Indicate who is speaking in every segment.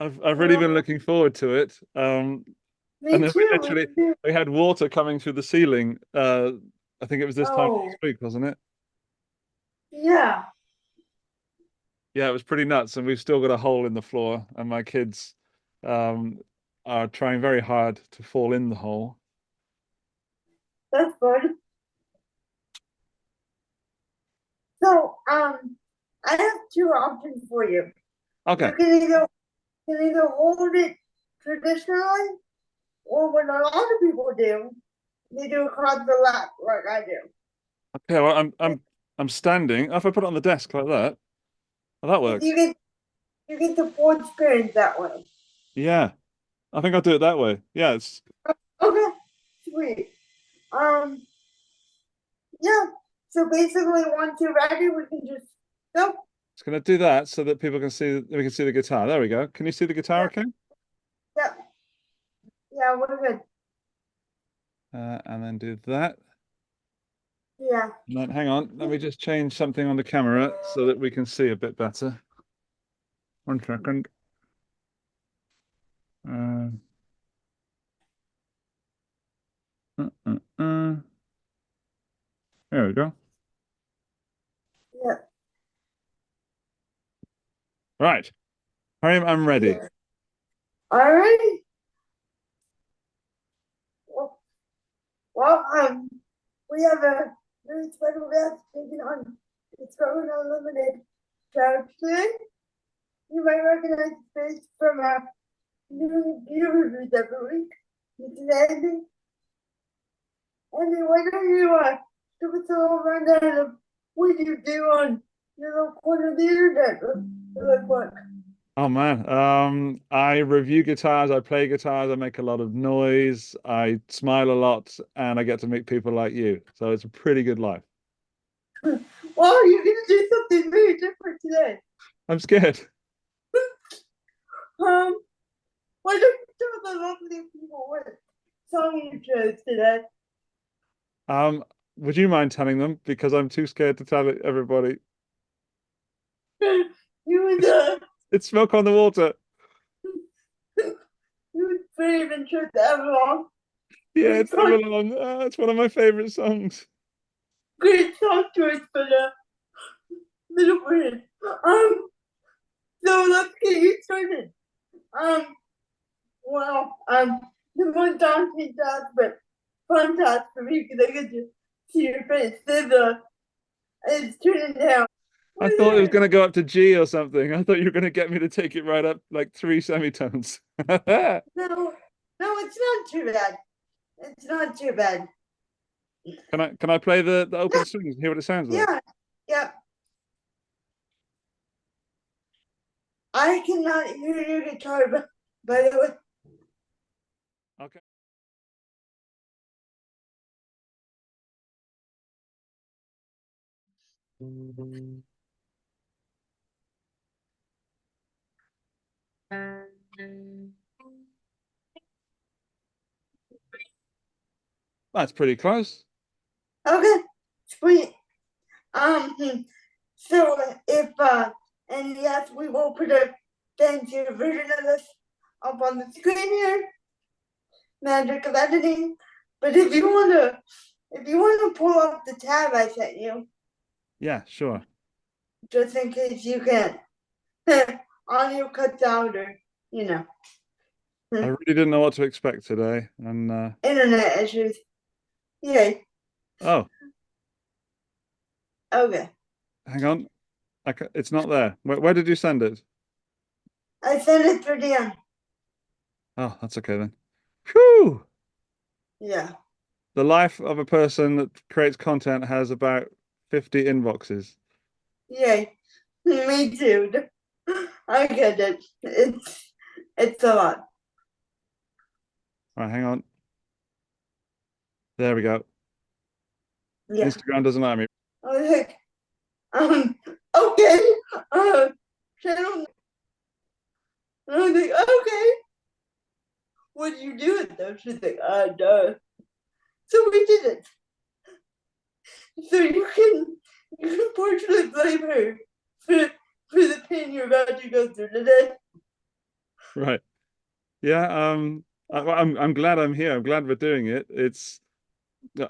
Speaker 1: I've really been looking forward to it. And
Speaker 2: Me
Speaker 1: then
Speaker 2: too. Me too.
Speaker 1: we had water coming through the ceiling. I think it was this time
Speaker 2: Oh,
Speaker 1: last week, wasn't it?
Speaker 2: yeah.
Speaker 1: Yeah, it was pretty nuts, and we've still got a hole in the floor, and my kids um, are trying very hard to fall in the hole.
Speaker 2: That's good. So, I have two options for you.
Speaker 1: Okay.
Speaker 2: You can either hold it traditionally, or what a lot of people do, they do across the lap like I do.
Speaker 1: Okay. Well, I'm standing. If I put it on the desk like that, well, that
Speaker 2: And
Speaker 1: works.
Speaker 2: you get the full experience that way.
Speaker 1: Yeah, I think I'll do it that way. Yeah,
Speaker 2: Okay, sweet. Um, yeah. So basically, once you're ready, we can just go.
Speaker 1: it's going to do that so that people can see we can see the guitar. There we go. Can you see the guitar?
Speaker 2: Yeah,
Speaker 1: Okay.
Speaker 2: yeah, yeah. We're good.
Speaker 1: And then do that.
Speaker 2: Yeah.
Speaker 1: And then hang on, let me just change something on the camera so that we can see a bit better. 1 second. Uh, uh, uh, uh. There we go.
Speaker 2: Yeah.
Speaker 1: Right. I'm ready.
Speaker 2: Yeah. All right. Well, well, we have a very special guest taking on it's growing unlimited charge today. You might recognize the face from our new gear reviews every week. This is Andy. Andy, why don't you give us a little rundown of what you do on your little corner of the internet? Like what?
Speaker 1: Oh man. I review guitars, I play guitars, I make a lot of noise, I smile a lot, and I get to meet people like you. So it's a pretty good life.
Speaker 2: Well, you're gonna do something very different today.
Speaker 1: I'm scared.
Speaker 2: Um, why don't you tell the lovely people what song you chose today?
Speaker 1: Um, would you mind telling them? Because I'm too scared to tell it everybody.
Speaker 2: You would
Speaker 1: It's, it's Smoke on the Water.
Speaker 2: you would brave and chose Everlong.
Speaker 1: Yeah,
Speaker 2: Great
Speaker 1: it's
Speaker 2: song,
Speaker 1: Everlong. It's one of my favorite songs.
Speaker 2: great song choice for the little bird. Um, so let's get you started. Um, the one daunting task, but fun task for me because I get to see your face. It's turning down.
Speaker 1: I
Speaker 2: What
Speaker 1: thought it was
Speaker 2: is
Speaker 1: going to go up to G or something. I thought you were going to get me to take it right up like three semitones.
Speaker 2: No, no, it's not too bad. It's not too bad.
Speaker 1: Can I play the open strings and hear what it sounds like?
Speaker 2: Yeah, yeah. I cannot hear your guitar, by the way.
Speaker 1: Okay. That's pretty close.
Speaker 2: Okay, sweet. So if and yes, we will put a fancy version of this up on the screen here. Magic of editing. But if you wanna pull up the tab I sent you,
Speaker 1: Yeah, sure.
Speaker 2: just in case you can audio cuts out or you know
Speaker 1: I really didn't know what to expect today. And
Speaker 2: internet issues. Yay.
Speaker 1: oh,
Speaker 2: Okay.
Speaker 1: hang on. It's not there. Where did you send it?
Speaker 2: I sent it through DM.
Speaker 1: Oh, that's okay then. Whew!
Speaker 2: Yeah.
Speaker 1: The life of a person that creates content has about 50 inboxes.
Speaker 2: Yay. Me too. I get it. It's a lot.
Speaker 1: All right, hang on. There we go.
Speaker 2: Yeah.
Speaker 1: Instagram doesn't like me.
Speaker 2: I was like, um, okay. Uh, channel. And I was like, okay. What do you do it though? She's like, duh. So we did it. So you can partially blame her for for the pain you're about to go through today.
Speaker 1: Right. Yeah. I'm glad I'm here. I'm glad we're doing it.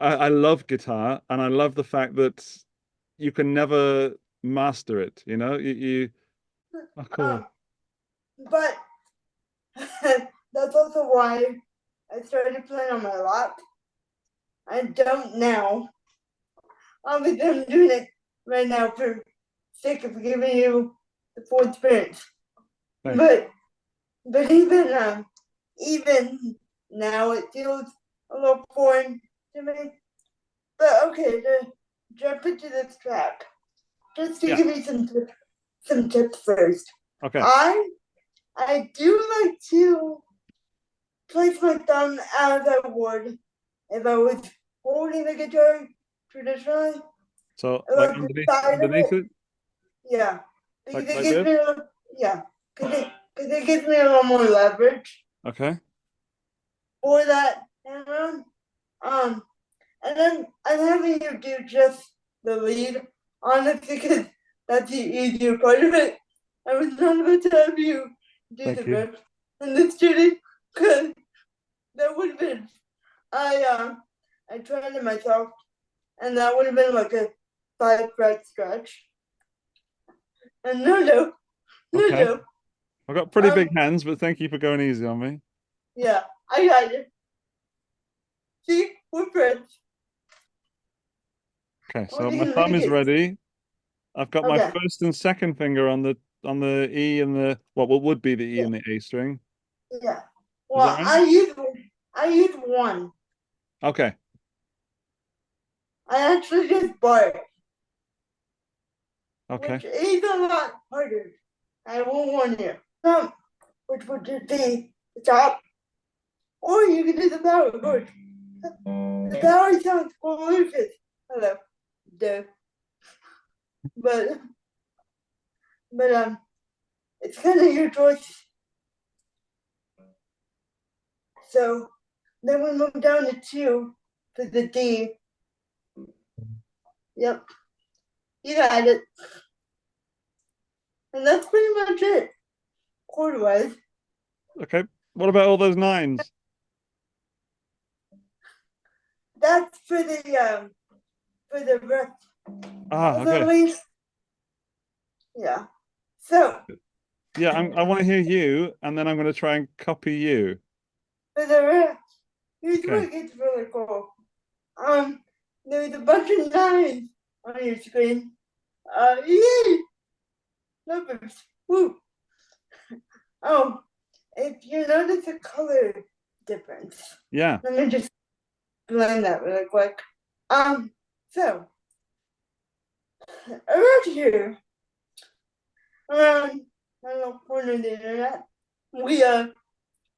Speaker 1: I love guitar, and I love the fact that you can never master it. Oh, cool.
Speaker 2: Um, but that's also why I started playing on my lap. I don't now. Obviously, I'm doing it right now for sake of giving you the full experience.
Speaker 1: Thanks.
Speaker 2: But even now, it feels a little foreign to me. But okay, to jump into this track, just to
Speaker 1: Yeah.
Speaker 2: give you some tips first.
Speaker 1: Okay.
Speaker 2: I I do like to place my thumb as I would if I was holding the guitar traditionally.
Speaker 1: So
Speaker 2: I
Speaker 1: like
Speaker 2: like the
Speaker 1: underneath
Speaker 2: side of
Speaker 1: underneath
Speaker 2: it,
Speaker 1: it,
Speaker 2: yeah, because it
Speaker 1: like
Speaker 2: gives
Speaker 1: this.
Speaker 2: me a little, yeah, because it gives me a little more leverage
Speaker 1: Okay.
Speaker 2: for that hammer. Um, and then I'm having you do just the lead, honestly, because that's the easier part of it. I was not about to have you do the
Speaker 1: Thank you.
Speaker 2: riff in this tuning, because that would have been, I tried it myself, and that would have been like a 5 fret scratch. And
Speaker 1: Okay.
Speaker 2: no.
Speaker 1: I've got pretty
Speaker 2: Um,
Speaker 1: big hands, but thank you for going easy on me.
Speaker 2: yeah, I got it. See, we're friends.
Speaker 1: Okay,
Speaker 2: Or
Speaker 1: so
Speaker 2: you
Speaker 1: my
Speaker 2: can
Speaker 1: thumb
Speaker 2: make
Speaker 1: is
Speaker 2: it.
Speaker 1: ready. I've got my
Speaker 2: Okay,
Speaker 1: first and second finger on the E and the what would be the E
Speaker 2: yeah,
Speaker 1: and the A string.
Speaker 2: yeah.
Speaker 1: Is that
Speaker 2: Well,
Speaker 1: right?
Speaker 2: I use one.
Speaker 1: Okay.
Speaker 2: I actually just bought it,
Speaker 1: Okay.
Speaker 2: which is a lot harder. I will warn you. Which would just be the top, or you can do the power chord. The power sounds delicious. Hello, duh. But but it's kind of your choice. So then we move down to two for the D. Yep, you got it. And that's pretty much it, chord wise.
Speaker 1: Okay. What about all those nines?
Speaker 2: That's for the rest
Speaker 1: Ah,
Speaker 2: of the
Speaker 1: okay.
Speaker 2: leaf. Yeah. So
Speaker 1: Yeah, I want to hear you, and then I'm going to try and copy you.
Speaker 2: for the rest, here's where
Speaker 1: Okay.
Speaker 2: it gets really cool. Um, there's a bunch of lines on your screen. Yay! Numbers. Woo. Oh, if you notice a color difference,
Speaker 1: Yeah.
Speaker 2: let me just blend that really quick. So around here, around my little corner of the internet, we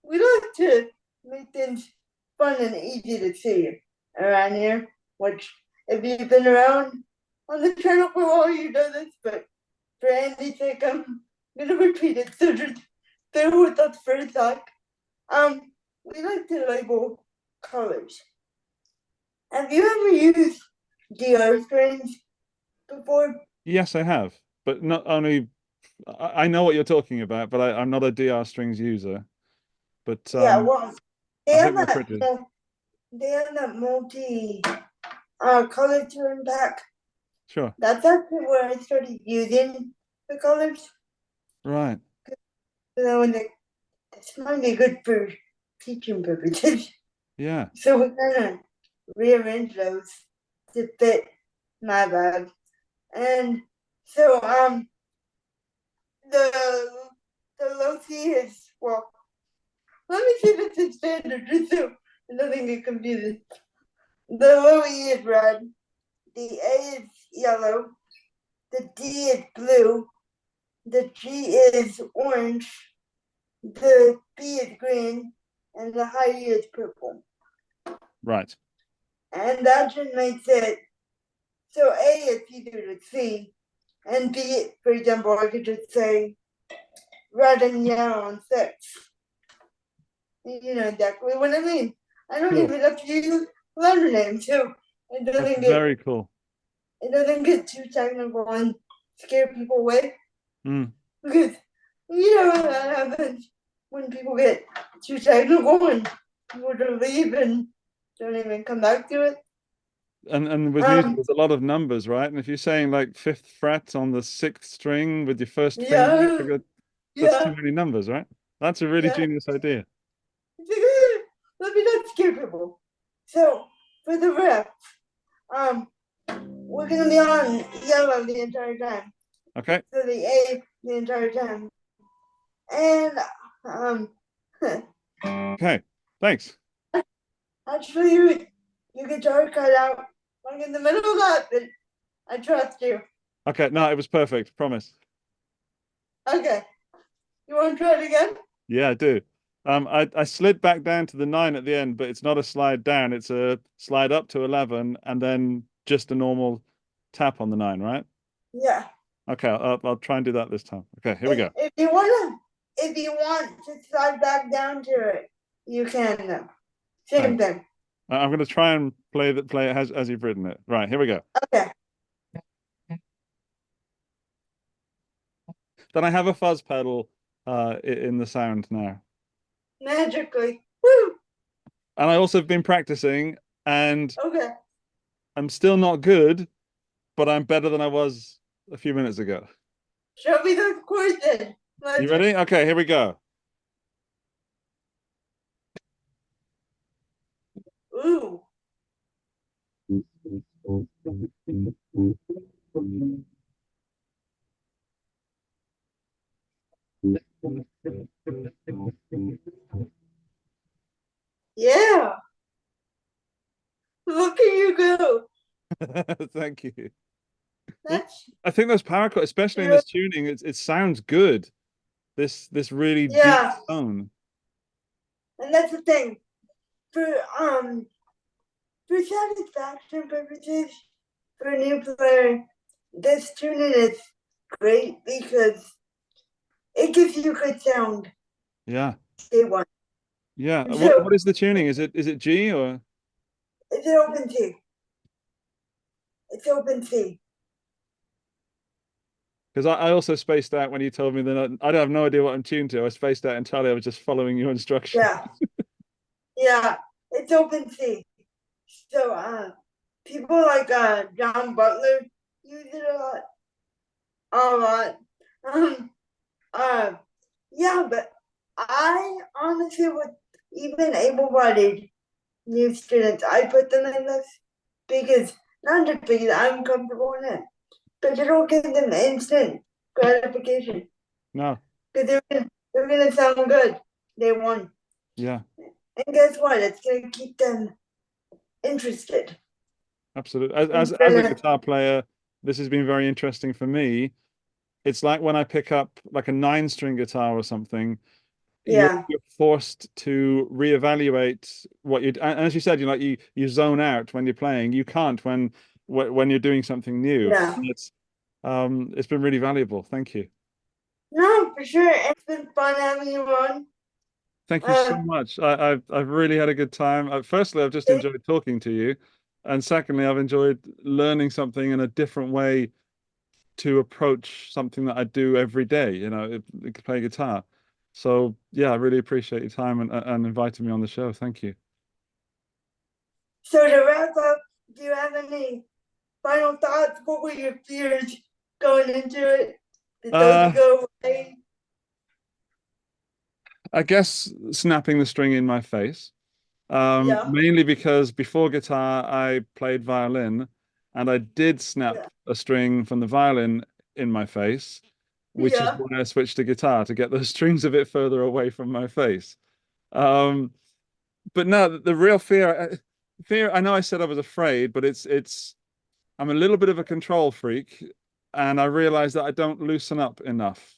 Speaker 2: we like to make things fun and easy to see around here. Which, if you've been around on the channel for a while, you know this. But for Andy's sake, I'm gonna repeat it. So just bear with us for a sec. We like to label colors. Have you ever used DR strings before?
Speaker 1: Yes, I have. But not only I know what you're talking about, but I'm not a DR strings user. But
Speaker 2: Yeah, well, they
Speaker 1: I hope
Speaker 2: have
Speaker 1: they're
Speaker 2: that.
Speaker 1: pretty.
Speaker 2: They have that multi color turn back.
Speaker 1: Sure.
Speaker 2: That's actually where I started using the colors.
Speaker 1: Right.
Speaker 2: So when this might be good for teaching purposes.
Speaker 1: Yeah.
Speaker 2: So we kind of rearrange those to fit my bag. And so the the low C is, well, let me see if it's in standard just so it doesn't get confusing. The low E is red, the A is yellow, the D is blue, the G is orange, the B is green, and the high E is purple.
Speaker 1: Right.
Speaker 2: And that just makes it so A is easier to see, and B, for example, I could just say red and yellow on six. You know exactly what I mean. I don't
Speaker 1: Cool.
Speaker 2: even have to use letter names, so it
Speaker 1: That's
Speaker 2: doesn't get
Speaker 1: very cool.
Speaker 2: it doesn't get too technical and scare people away
Speaker 1: Mm.
Speaker 2: because you know what that happens. when people get too technical and people don't leave and don't even come back to it.
Speaker 1: And with music,
Speaker 2: Um,
Speaker 1: there's a lot of numbers, right? And if you're saying like fifth fret on the sixth string with your first finger,
Speaker 2: yeah,
Speaker 1: that's too
Speaker 2: yeah,
Speaker 1: many numbers, right? That's a really
Speaker 2: yeah.
Speaker 1: genius idea.
Speaker 2: Let me not scare people. So for the riff, um, we're gonna be on yellow the entire time.
Speaker 1: Okay.
Speaker 2: So the A the entire time. And um
Speaker 1: Okay. Thanks.
Speaker 2: actually your guitar cut out like in the middle of that, but I trust you.
Speaker 1: Okay. No, it was perfect. Promise.
Speaker 2: Okay. You wanna try it again?
Speaker 1: Yeah, I do. I slid back down to the nine at the end, but it's not a slide down. It's a slide up to 11 and then just a normal tap on the nine, right?
Speaker 2: Yeah.
Speaker 1: Okay. I'll try and do that this time. Okay. Here we go.
Speaker 2: If you want to slide back down to it, you can. Same
Speaker 1: Thanks.
Speaker 2: thing.
Speaker 1: I'm going to try and play it as you've written it. Right. Here we go.
Speaker 2: Okay.
Speaker 1: Then I have a fuzz pedal in the sound now.
Speaker 2: Magically. Woo!
Speaker 1: And I also have been practicing and
Speaker 2: Okay.
Speaker 1: I'm still not good, but I'm better than I was a few minutes ago.
Speaker 2: Show me the chords then.
Speaker 1: You ready? Okay, here we go.
Speaker 2: Ooh. Yeah. Look at you go.
Speaker 1: Thank you. Well,
Speaker 2: That's
Speaker 1: I think those power chords, especially in
Speaker 2: true.
Speaker 1: this tuning, it sounds good. This really deep
Speaker 2: Yeah.
Speaker 1: tone.
Speaker 2: And that's the thing. For for satisfaction purposes, for a new player, this tuning is great because it gives you good sound.
Speaker 1: Yeah.
Speaker 2: Day one.
Speaker 1: Yeah.
Speaker 2: And
Speaker 1: What
Speaker 2: so
Speaker 1: is the tuning? Is it G or
Speaker 2: it's an open C. It's open C.
Speaker 1: because I also spaced out when you told me that I don't have no idea what I'm tuned to. I spaced out entirely. I was just following your instructions.
Speaker 2: Yeah. Yeah. It's open C. So people like John Butler use it a lot. A lot. Um uh yeah, but I honestly would even able-bodied new students, I put them in this because not just because I'm comfortable in it, but it'll give them instant gratification
Speaker 1: No.
Speaker 2: because they're gonna sound good day one.
Speaker 1: Yeah.
Speaker 2: And guess what? It's gonna keep them interested.
Speaker 1: Absolutely. As a
Speaker 2: Gonna,
Speaker 1: guitar player, this has been very interesting for me. It's like when I pick up like a nine-string guitar or something,
Speaker 2: yeah,
Speaker 1: you're forced to reevaluate what you and as you said, you zone out when you're playing. You can't when you're doing something new.
Speaker 2: yeah.
Speaker 1: It's been really valuable. Thank you.
Speaker 2: No, for sure. It's been fun having you on.
Speaker 1: Thank you so
Speaker 2: Uh,
Speaker 1: much. I've really had a good time. Firstly, I've just enjoyed talking to you, and secondly, I've enjoyed learning something in a different way to approach something that I do every day, play guitar. So yeah, I really appreciate your time and inviting me on the show. Thank you.
Speaker 2: so to wrap up, do you have any final thoughts? What were your fears going into it? Did those
Speaker 1: Uh,
Speaker 2: go away?
Speaker 1: I guess snapping the string in my face.
Speaker 2: Yeah,
Speaker 1: Mainly because before guitar, I played violin and I did snap
Speaker 2: yeah,
Speaker 1: a string from the violin in my face, which is
Speaker 2: yeah.
Speaker 1: why I switched to guitar to get those strings a bit further away from my face. Um, but no, the real fear, I know I said I was afraid, but I'm a little bit of a control freak and I realized that I don't loosen up enough.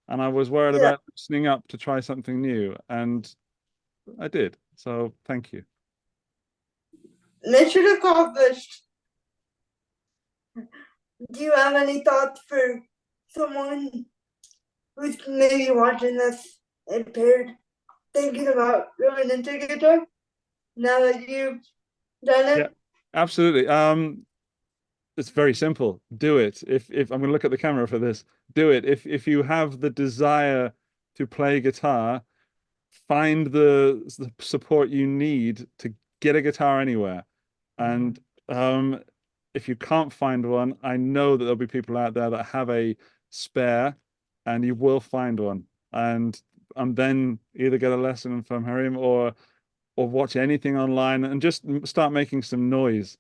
Speaker 1: And I was worried
Speaker 2: Yeah.
Speaker 1: about loosening up to try something new, and I did. So thank you.
Speaker 2: Mission accomplished. Do you have any thoughts for someone who's maybe watching this impaired, thinking about going into guitar now that you've done
Speaker 1: Yeah,
Speaker 2: it?
Speaker 1: absolutely. It's very simple. Do it. If I'm going to look at the camera for this, do it. If you have the desire to play guitar, find the support you need to get a guitar anywhere. And if you can't find one, I know that there'll be people out there that have a spare, and you will find one. And then either get a lesson from Harim or watch anything online and just start making some noise.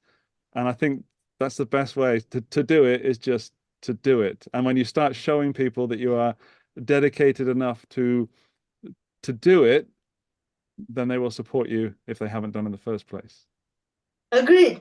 Speaker 1: And I think that's the best way to do it, is just to do it. And when you start showing people that you are dedicated enough to do it, then they will support you if they haven't done in the first place.
Speaker 2: Agreed.